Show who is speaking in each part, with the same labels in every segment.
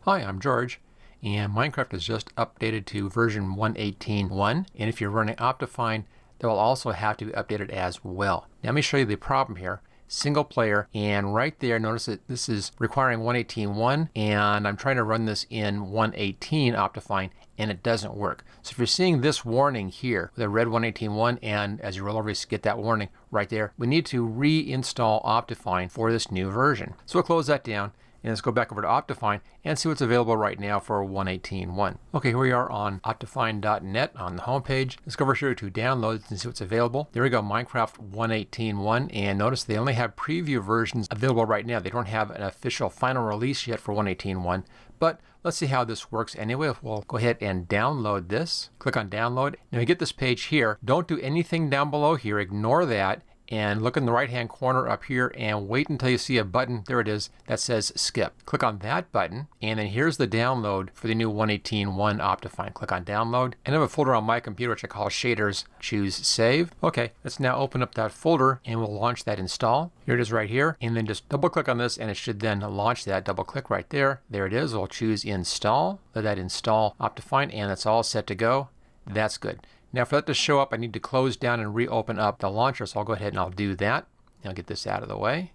Speaker 1: Hi, I'm George, and Minecraft has just updated to version 1.18.1, and if you're running Optifine, that will also have to be updated as well. Now let me show you the problem here. Single player, and right there, notice that this is requiring 1.18.1, and I'm trying to run this in 1.18 Optifine, and it doesn't work. So if you're seeing this warning here, the red 1.18.1, and as you roll over, you get that warning right there, we need to reinstall Optifine for this new version. So we'll close that down. And let's go back over to Optifine and see what's available right now for 1.18.1. Okay, here we are on Optifine.net on the home page. Let's go over here to downloads and see what's available. There we go, Minecraft 1.18.1, and notice they only have preview versions available right now. They don't have an official final release yet for 1.18.1, but let's see how this works anyway. We'll go ahead and download this. Click on download. Now you get this page here. Don't do anything down below here. Ignore that. And look in the right hand corner up here and wait until you see a button, there it is, that says skip. Click on that button, and then here's the download for the new 1.18.1 Optifine. Click on download, and I have a folder on my computer which I call shaders. Choose save. Okay, let's now open up that folder and we'll launch that install. Here it is right here, and then just double click on this and it should then launch that. Double click right there. There it is. We'll choose install. Let that install Optifine, and it's all set to go. That's good. Now for that to show up, I need to close down and reopen up the launcher, so I'll go ahead and I'll do that. I'll get this out of the way.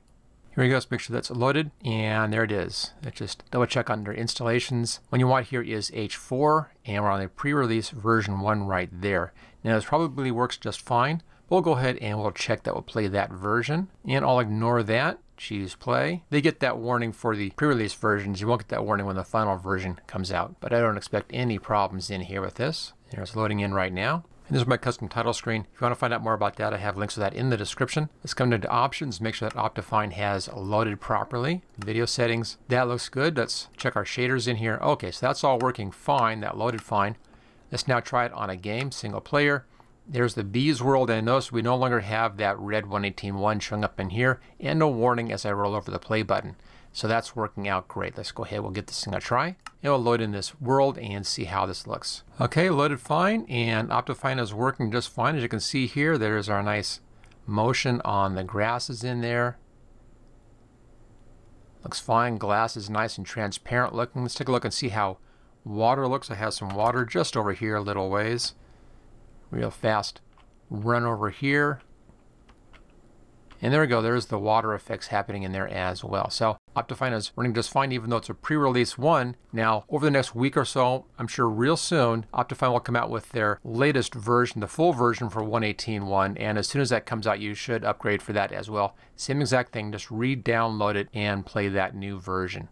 Speaker 1: Here we go, let's make sure that's loaded, and there it is. Let's just double check under installations. What you want here is H4, and we're on the pre-release version 1 right there. Now this probably works just fine. We'll go ahead and we'll check that we'll play that version, and I'll ignore that. Choose play. They get that warning for the pre-release versions. You won't get that warning when the final version comes out, but I don't expect any problems in here with this. It's loading in right now. And this is my custom title screen. If you want to find out more about that, I have links to that in the description. Let's come into options, make sure that Optifine has loaded properly. Video settings, that looks good. Let's check our shaders in here. Okay, so that's all working fine. That loaded fine. Let's now try it on a game, single player. There's the bees world, and notice we no longer have that red 1.18.1 showing up in here, and no warning as I roll over the play button. So that's working out great. Let's go ahead, we'll give this thing a try. It will load in this world and see how this looks. Okay, loaded fine, and Optifine is working just fine. As you can see here, there's our nice motion on the grasses in there. Looks fine. Glass is nice and transparent looking. Let's take a look and see how water looks. I have some water just over here a little ways. Real fast run over here. And there we go, there's the water effects happening in there as well. So Optifine is running just fine even though it's a pre-release one. Now over the next week or so, I'm sure real soon, Optifine will come out with their latest version, the full version for 1.18.1, and as soon as that comes out you should upgrade for that as well. Same exact thing, just re-download it and play that new version.